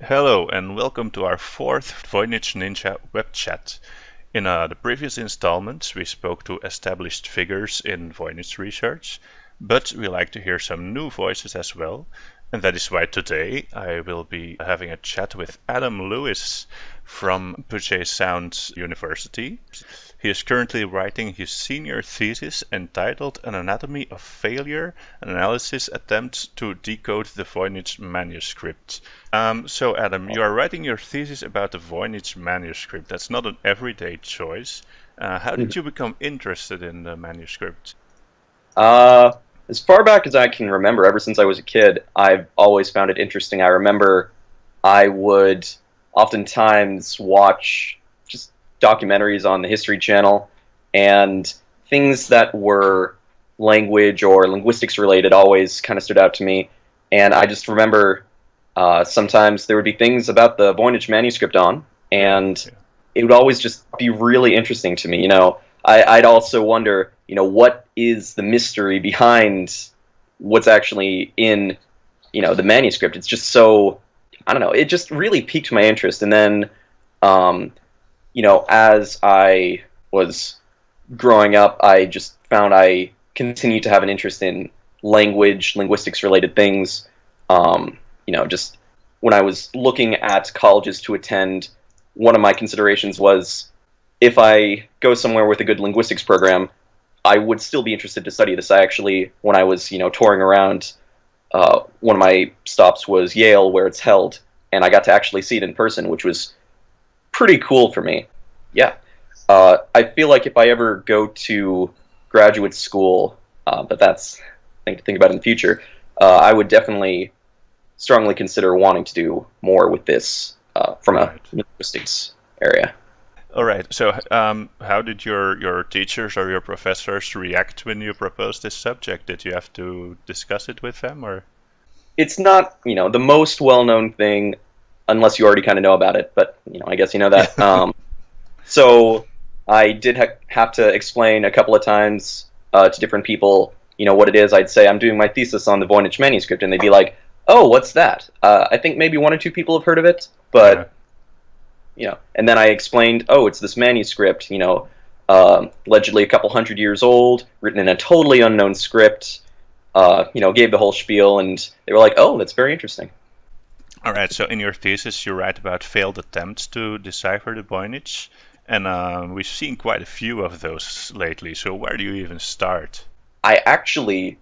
Hello and welcome to our fourth Voynich Ninja web chat. In the previous installments, we spoke to established figures in Voynich research, but we like to hear some new voices as well. And that is why today I will be having a chat with Adam Lewis from Puget Sound University. He is currently writing his senior thesis entitled An Anatomy of Failure, an analysis attempt to decode the Voynich manuscript. So Adam, you are writing your thesis about the Voynich manuscript. That's not an everyday choice. How did you become interested in the manuscript? As far back as I can remember, ever since I was a kid, I've always found it interesting. I remember I would oftentimes watch just documentaries on the History Channel, and things that were language or linguistics related always kind of stood out to me. And I just remember sometimes there would be things about the Voynich manuscript on, and it would always just be really interesting to me. I'd also wonder, what is the mystery behind what's actually in, the manuscript? It's just so, I don't know, it just really piqued my interest. And then, as I was growing up, I just found I continued to have an interest in linguistics related things. Just when I was looking at colleges to attend, one of my considerations was if I go somewhere with a good linguistics program, I would still be interested to study this. I actually, when I was, touring around, one of my stops was Yale, where it's held, and I got to actually see it in person, which was pretty cool for me. Yeah. I feel like if I ever go to graduate school, but that's a thing to think about in the future, I would definitely strongly consider wanting to do more with this from a linguistics area. All right. So, how did your teachers or your professors react when you proposed this subject? Did you have to discuss it with them, or? It's not, the most well-known thing, unless you already kind of know about it. But I guess you know that. So I did have to explain a couple of times to different people, what it is. I'd say I'm doing my thesis on the Voynich manuscript, and they'd be like, "Oh, what's that?" I think maybe one or two people have heard of it, but. And then I explained, oh, it's this manuscript, allegedly a couple hundred years old, written in a totally unknown script, gave the whole spiel, and they were like, oh, that's very interesting. All right, so in your thesis, you write about failed attempts to decipher the Voynich, and we've seen quite a few of those lately, so where do you even start? I actually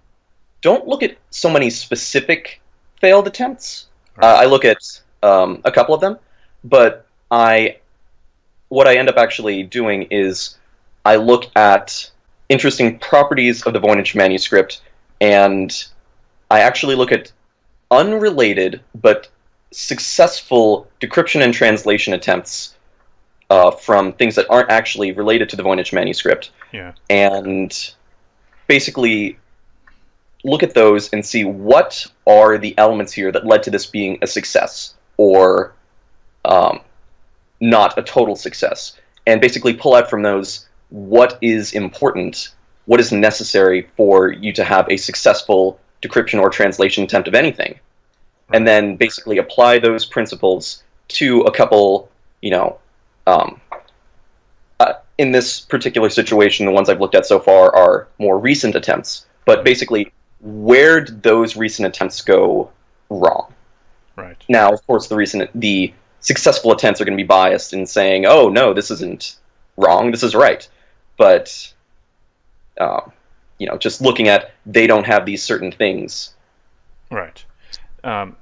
don't look at so many specific failed attempts. Right. I look at a couple of them, but what I end up actually doing is I look at interesting properties of the Voynich manuscript, and I actually look at unrelated but successful decryption and translation attempts from things that aren't actually related to the Voynich manuscript, and basically look at those and see what are the elements here that led to this being a success, or not a total success, and basically pull out from those what is important, what is necessary for you to have a successful decryption or translation attempt of anything, and then basically apply those principles to a couple, in this particular situation, the ones I've looked at so far are more recent attempts, but basically, where did those recent attempts go wrong? Right. Now, of course, the successful attempts are going to be biased in saying, oh, no, this isn't wrong, this is right. But, just looking at, they don't have these certain things. Right.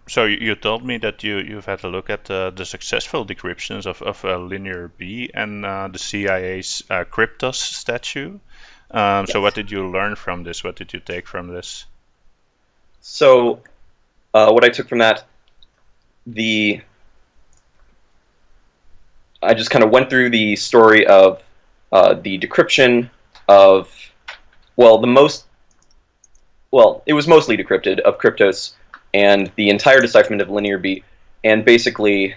So you told me that you've had a look at the successful decryptions of Linear B and the CIA's Cryptos statue. So what did you learn from this? What did you take from this? So what I took from that, I just kind of went through the story of the decryption of, it was mostly decrypted, of Cryptos, and the entire decipherment of Linear B. And basically,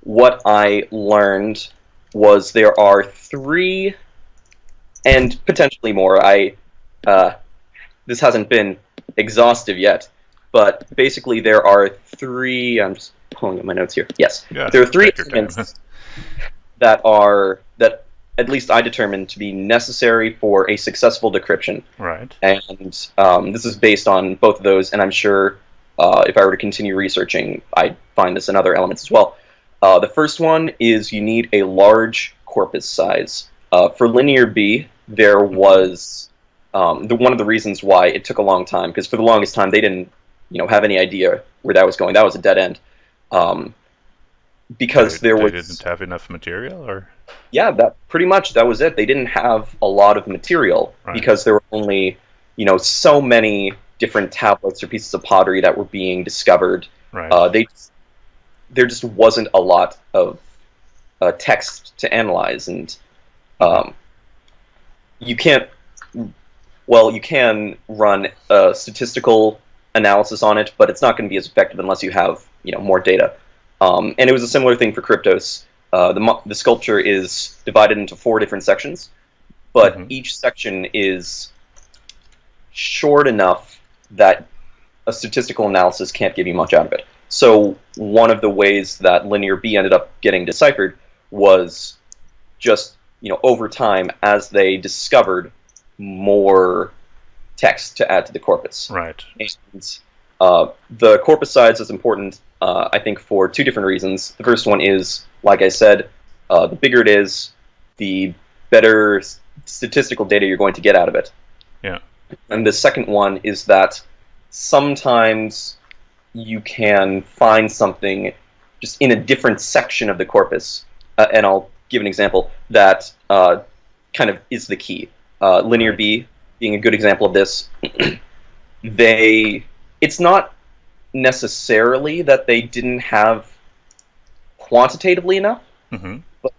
what I learned was there are three, and potentially more. This hasn't been exhaustive yet, but basically there are three. I'm just pulling up my notes here. Yes, Yeah, there are three take your time. elements that at least I determined to be necessary for a successful decryption. Right. And this is based on both of those, and I'm sure if I were to continue researching, I'd find this in other elements as well. The first one is you need a large corpus size. For Linear B, there was one of the reasons why it took a long time, because for the longest time they didn't have any idea where that was going. That was a dead end. Because they was... didn't have enough material, or? Yeah, that was it. They didn't have a lot of material, right, because there were only, so many different tablets or pieces of pottery that were being discovered. Right. There just wasn't a lot of text to analyze, and you can run a statistical analysis on it, but it's not going to be as effective unless you have more data. And it was a similar thing for Kryptos. The sculpture is divided into 4 different sections, but each section is short enough that a statistical analysis can't give you much out of it. So one of the ways that Linear B ended up getting deciphered was just, over time, as they discovered more text to add to the corpus. Right. And the corpus size is important, I think, for 2 different reasons. The first one is, like I said, the bigger it is, the better statistical data you're going to get out of it. Yeah. And the second one is that sometimes you can find something just in a different section of the corpus. And I'll give an example that kind of is the key. Linear B being a good example of this. It's not necessarily that they didn't have quantitatively enough, but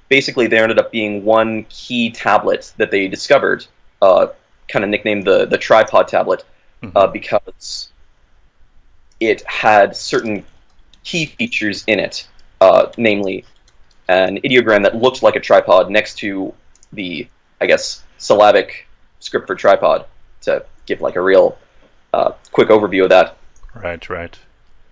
basically there ended up being one key tablet that they discovered, kind of nicknamed the tripod tablet, because it had certain key features in it, namely an ideogram that looked like a tripod next to the, I guess, syllabic script for tripod, to give like a real quick overview of that. Right.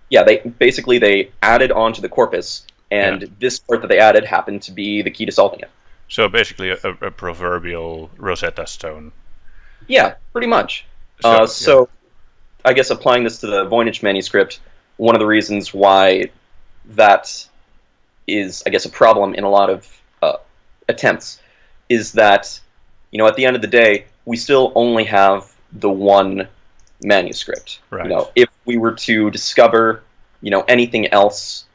Yeah, they added onto the corpus, and this part that they added happened to be the key to solving it. So basically a proverbial Rosetta Stone. Yeah, pretty much. So I guess applying this to the Voynich manuscript, one of the reasons why that is, I guess, a problem in a lot of attempts is that, at the end of the day, we still only have the one manuscript. Right. If we were to discover, anything else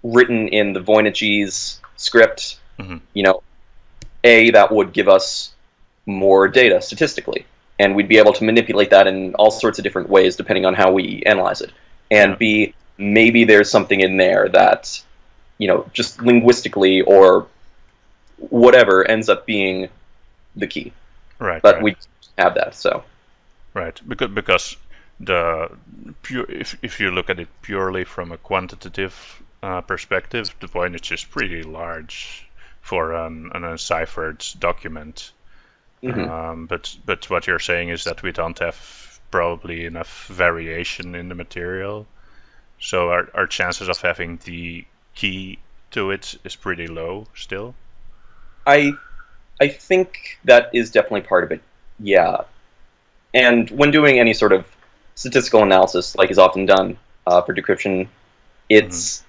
written in the Voynichese script, that would give us more data statistically, and we'd be able to manipulate that in all sorts of different ways depending on how we analyze it. And B, maybe there's something in there that, just linguistically or whatever ends up being the key. Right. But we have that, so. Right, because if you look at it purely from a quantitative perspective, the Voynich is pretty large for an enciphered document. But what you're saying is that we don't have probably enough variation in the material, so our chances of having the key to it is pretty low still. I think that is definitely part of it. Yeah. And when doing any sort of statistical analysis, like is often done for decryption, it's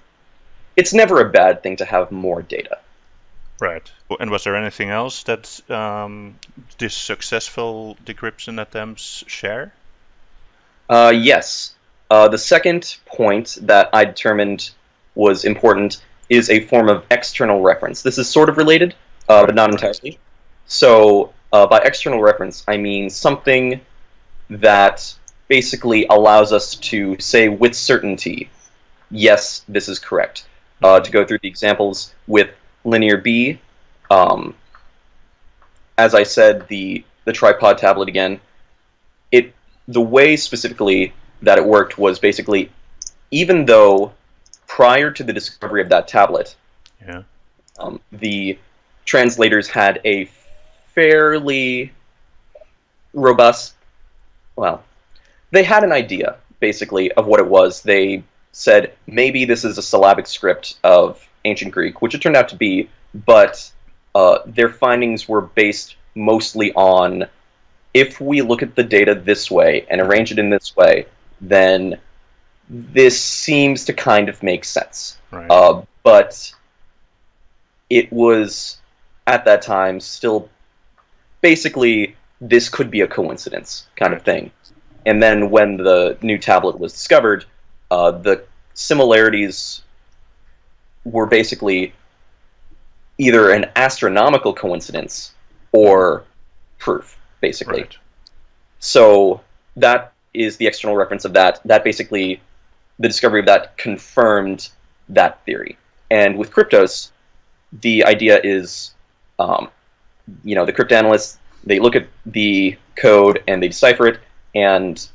never a bad thing to have more data. Right. And was there anything else that this successful decryption attempts share? Yes. The second point that I determined was important is a form of external reference. This is sort of related, but not entirely. So by external reference, I mean something that basically allows us to say with certainty, yes, this is correct. To go through the examples with Linear B, as I said, the tripod tablet again, the way specifically that it worked was basically, even though prior to the discovery of that tablet, the translators had a fairly robust, they had an idea, basically, of what it was. They said maybe this is a syllabic script of ancient Greek, which it turned out to be, but their findings were based mostly on, if we look at the data this way and arrange it in this way, then this seems to kind of make sense. Right. But it was, at that time, still basically, this could be a coincidence kind of thing. And then when the new tablet was discovered, the similarities were basically either an astronomical coincidence or proof, basically. Right. So that is the external reference of that. That basically, the discovery of that confirmed that theory. And with Kryptos, the idea is, the cryptanalysts, they look at the code and they decipher it, and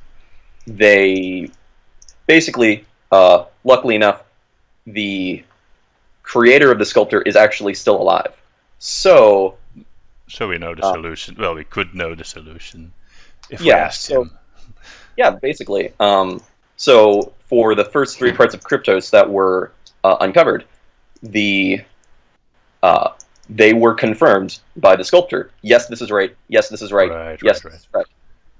they basically, luckily enough, the creator of the sculptor is actually still alive. So we know the solution. Well, we could know the solution if we asked him. Yeah, basically. So for the first 3 parts of Kryptos that were uncovered, they were confirmed by the sculptor. Yes, this is right. Yes, this is right. Yes, this is right.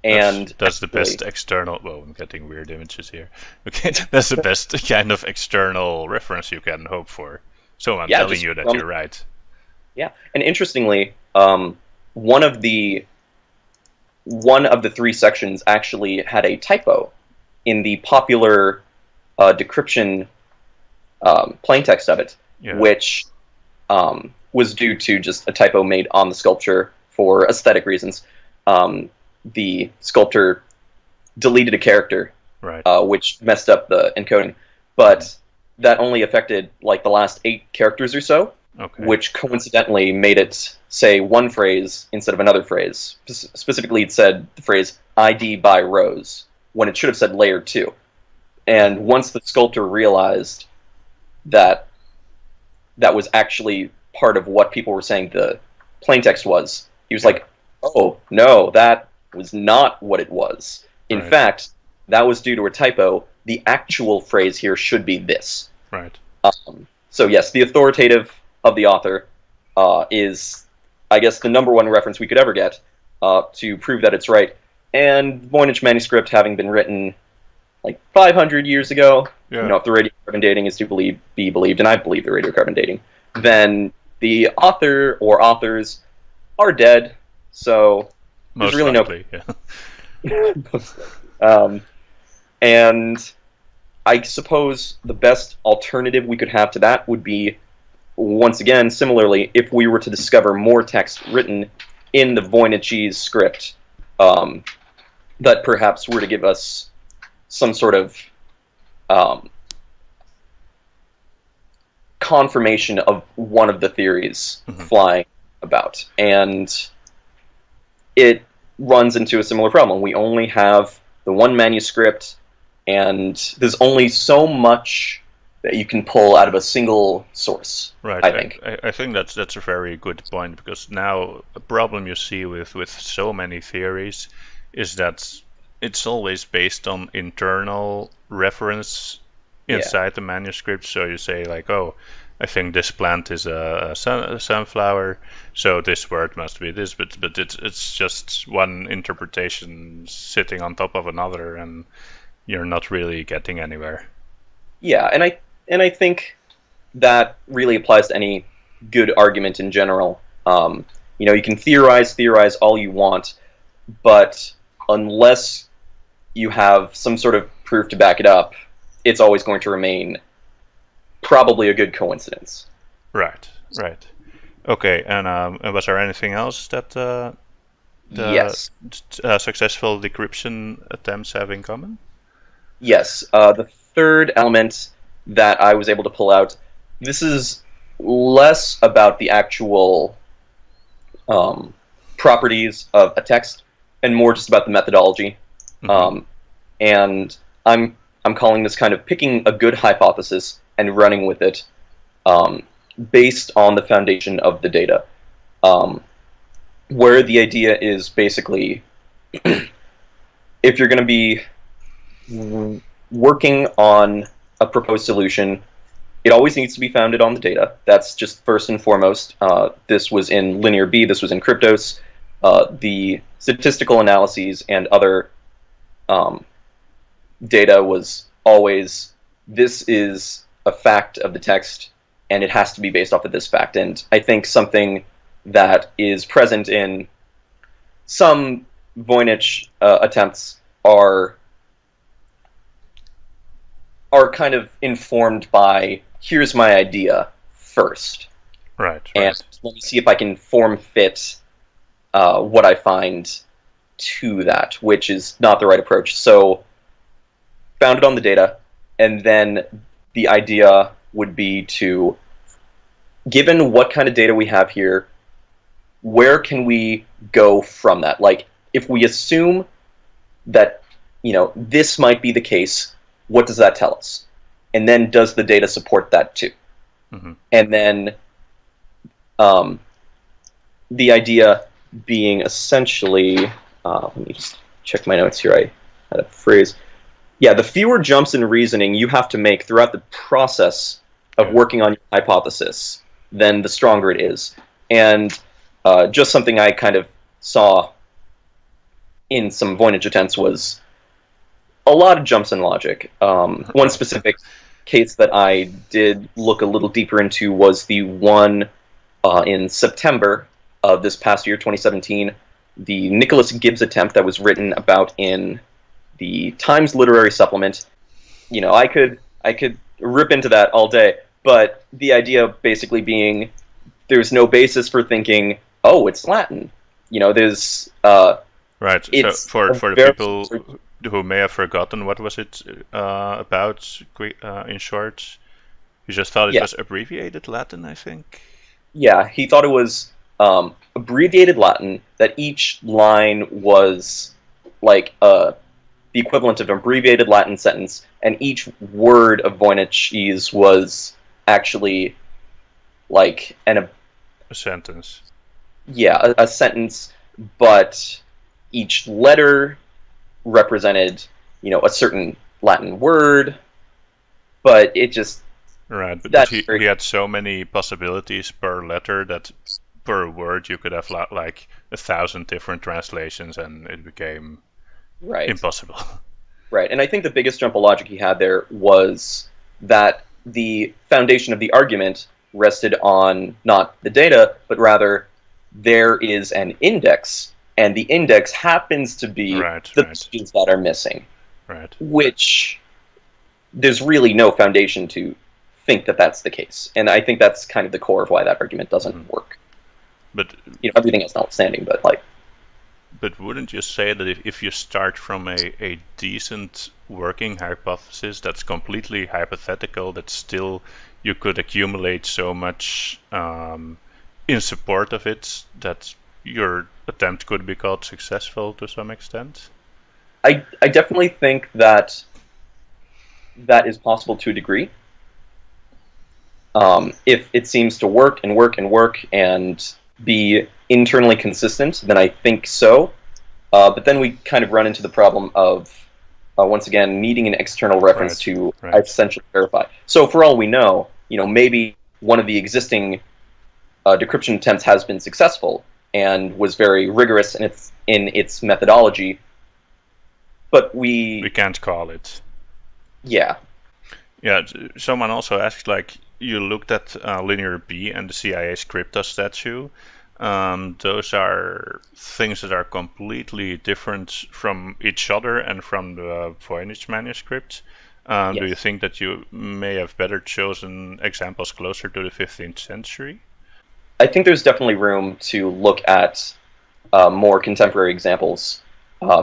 And that's the best external. Well, I'm getting weird images here. Okay, that's the best kind of external reference you can hope for. So I'm telling you that you're right. Yeah, and interestingly, one of the 3 sections actually had a typo in the popular decryption plaintext of it, which was due to just a typo made on the sculpture for aesthetic reasons. The sculptor deleted a character, right, which messed up the encoding, but that only affected like the last 8 characters or so, which coincidentally made it say one phrase instead of another phrase. Specifically, it said the phrase "ID by Rose" when it should have said "layer 2." And once the sculptor realized that that was actually part of what people were saying the plaintext was, he was like, "Oh no, that was not what it was. In fact, that was due to a typo. The actual phrase here should be this." Right. So yes, the authoritative of the author is, I guess, the #1 reference we could ever get to prove that it's right. And Voynich Manuscript having been written like 500 years ago, if the radiocarbon dating is to be believed, and I believe the radiocarbon dating, then the author or authors are dead. So most there's really likely, and I suppose the best alternative we could have to that would be, once again, similarly, if we were to discover more text written in the Voynichese script that perhaps were to give us some sort of confirmation of one of the theories flying about. And it runs into a similar problem. We only have the one manuscript, and there's only so much that you can pull out of a single source. Right. I think. I think that's a very good point, because now a problem you see with so many theories is that it's always based on internal reference inside the manuscript. So you say like, oh, I think this plant is a sunflower, so this word must be this, but it's just one interpretation sitting on top of another, and you're not really getting anywhere. Yeah, and I think that really applies to any good argument in general. You can theorize all you want, but unless you have some sort of proof to back it up, it's always going to remain probably a good coincidence. Right. Okay, and was there anything else that yes. Successful decryption attempts have in common? Yes. The third element that I was able to pull out, this is less about the actual properties of a text and more just about the methodology. And I'm calling this kind of picking a good hypothesis and running with it based on the foundation of the data. Where the idea is basically, if you're going to be working on a proposed solution, it always needs to be founded on the data. That's just first and foremost. This was in Linear B, this was in Cryptos. The statistical analyses and other data was always, this is a fact of the text, and it has to be based off of this fact. And I think something that is present in some Voynich attempts are kind of informed by, here's my idea first. Right. And let me see if I can form fit what I find to that, which is not the right approach. So, founded on the data, and then the idea would be to, given what kind of data we have here, where can we go from that? Like, if we assume that, this might be the case, what does that tell us? And then does the data support that too? Mm-hmm. And then the idea being essentially, let me just check my notes here, I had a phrase. Yeah, the fewer jumps in reasoning you have to make throughout the process of working on your hypothesis, then the stronger it is. And just something I kind of saw in some Voynich attempts was a lot of jumps in logic. One specific case that I did look a little deeper into was the one in September of this past year, 2017, the Nicholas Gibbs attempt that was written about in the Times Literary Supplement. I could rip into that all day, but the idea basically being there's no basis for thinking, oh, it's Latin. There's right. So for the people who may have forgotten, what was it about? In short, you just thought it was abbreviated Latin, I think. Yeah, he thought it was abbreviated Latin. That each line was like the equivalent of an abbreviated Latin sentence, and each word of Voynich's was actually like a sentence. Yeah, a sentence, but each letter represented, a certain Latin word, but it just... Right, but he had so many possibilities per letter that per word you could have like 1,000 different translations, and it became impossible. Right, and I think the biggest jump of logic he had there was that the foundation of the argument rested on not the data, but rather there is an index, and the index happens to be the pieces that are missing. Right. Which there's really no foundation to think that that's the case. And I think that's kind of the core of why that argument doesn't work. But everything else notwithstanding, but like... But wouldn't you say that if you start from a decent working hypothesis that's completely hypothetical, that still you could accumulate so much in support of it that your attempt could be called successful to some extent? I definitely think that is possible to a degree. If it seems to work and work and work and be internally consistent, then I think so. But then we kind of run into the problem of, once again, needing an external reference to essentially verify. So for all we know, maybe one of the existing decryption attempts has been successful and was very rigorous in its methodology, but we can't call it. Yeah. Yeah. Someone also asked, like, you looked at Linear B and the CIA's crypto statue. Those are things that are completely different from each other and from the Voynich manuscript. Yes. Do you think that you may have better chosen examples closer to the 15th century? I think there's definitely room to look at more contemporary examples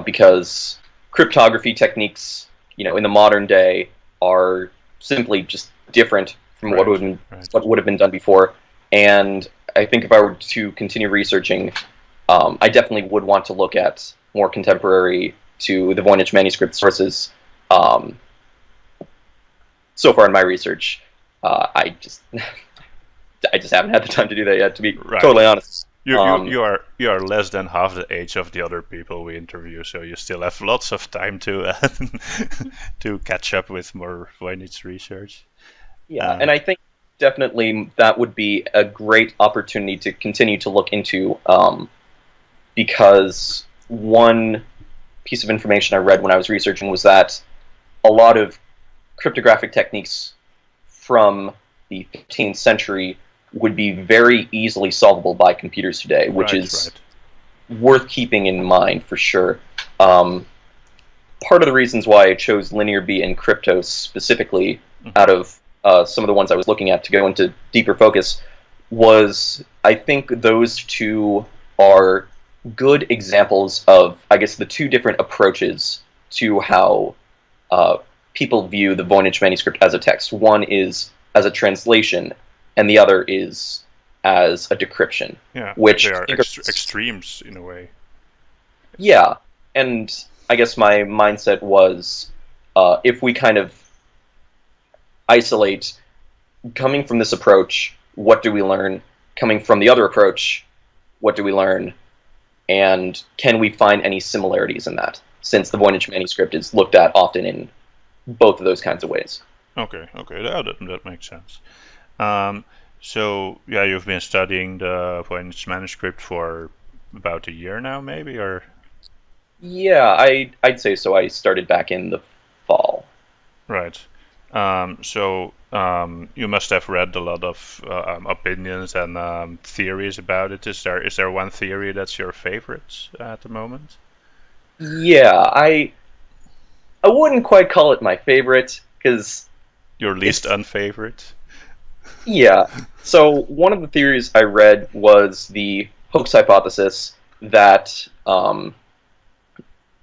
because cryptography techniques, in the modern day are simply just different from what would have been done before. And I think if I were to continue researching, I definitely would want to look at more contemporary to the Voynich manuscript sources. So far in my research, I just haven't had the time to do that yet, to be totally honest. Um, You are less than half the age of the other people we interview, so you still have lots of time to to catch up with more Voynich research. yeah, Uh, and I think definitely that would be a great opportunity to continue to look into, because one piece of information I read when I was researching was that a lot of cryptographic techniques from the 15th century would be very easily solvable by computers today, which right, is right. worth keeping in mind for sure. Um, Part of the reasons why I chose Linear B and crypto specifically Hmm. out of some of the ones I was looking at to go into deeper focus was I think those two are good examples of, I guess, the two different approaches to how uh, people view the Voynich manuscript as a text. One is as a translation, and the other is as a decryption, Yeah, they which I are think are extremes in a way. yeah, and I guess my mindset was if we kind of isolate coming from this approach, what do we learn? Coming from the other approach, what do we learn? And can we find any similarities in that? Since the Voynich manuscript is looked at often in both of those kinds of ways. Okay, okay, that makes sense. Um, so yeah, you've been studying the Voynich manuscript for about a year now, maybe, or Yeah, I'd say so. I started back in the fall. right. You must have read a lot of opinions and theories about it. Is there one theory that's your favorite at the moment? Yeah, I wouldn't quite call it my favorite because Your least it's unfavorite? yeah. So one of the theories I read was the hoax hypothesis that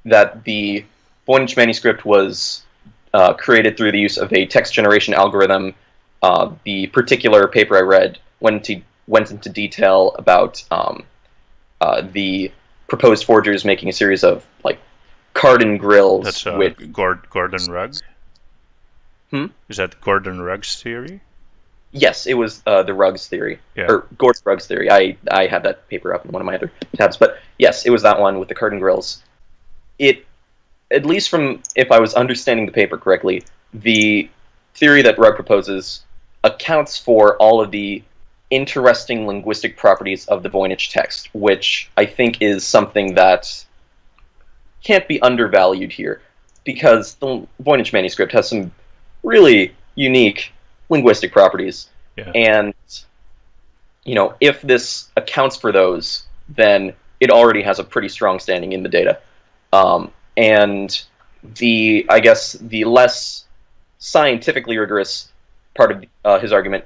that the Voynich manuscript was created through the use of a text generation algorithm. The particular paper I read went into detail about the proposed forgers making a series of like cardon grills, That's which Gordon Rugg. hmm? Is that Gordon Rugg's theory? Yes, it was the Ruggs theory Yeah. or Gordon Ruggs theory. I have that paper up in one of my other tabs, but yes, it was that one with the cardon grills. It At least from if I was understanding the paper correctly, the theory that Rugg proposes accounts for all of the interesting linguistic properties of the Voynich text, which I think is something that can't be undervalued here, because the Voynich manuscript has some really unique linguistic properties, Yeah. and if this accounts for those, then it already has a pretty strong standing in the data. And I guess the less scientifically rigorous part of his argument,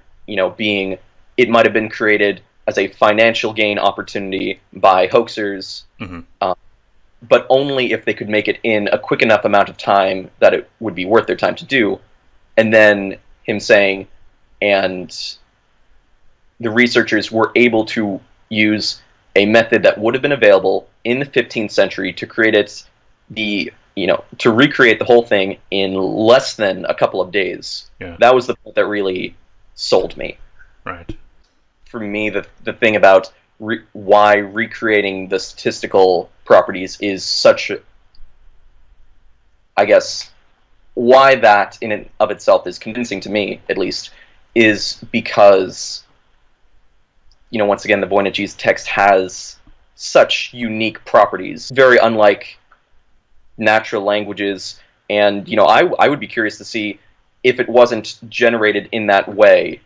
being it might have been created as a financial gain opportunity by hoaxers, Hmm. but only if they could make it in a quick enough amount of time that it would be worth their time to do. And then him saying, and the researchers were able to use a method that would have been available in the 15th century to create to recreate the whole thing in less than a couple of days. Yeah. That was the part that really sold me. Right. For me, the thing about why recreating the statistical properties is such I guess why that in and of itself is convincing to me, at least, is because once again, the Voynichese text has such unique properties, very unlike natural languages. And I would be curious to see if it wasn't generated in that way,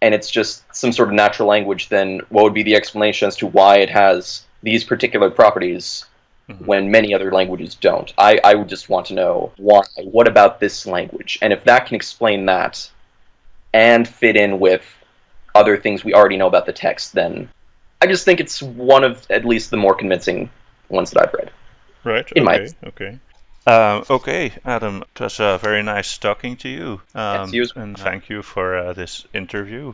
and it's just some sort of natural language. Then what would be the explanation as to why it has these particular properties Hmm. when many other languages don't? I would just want to know why. What about this language? And if that can explain that and fit in with other things we already know about the text, then I just think it's one of at least the more convincing ones that I've read. Right. In my Okay. Okay. Okay, Adam. It was very nice talking to you. yes, you as And thank you for this interview.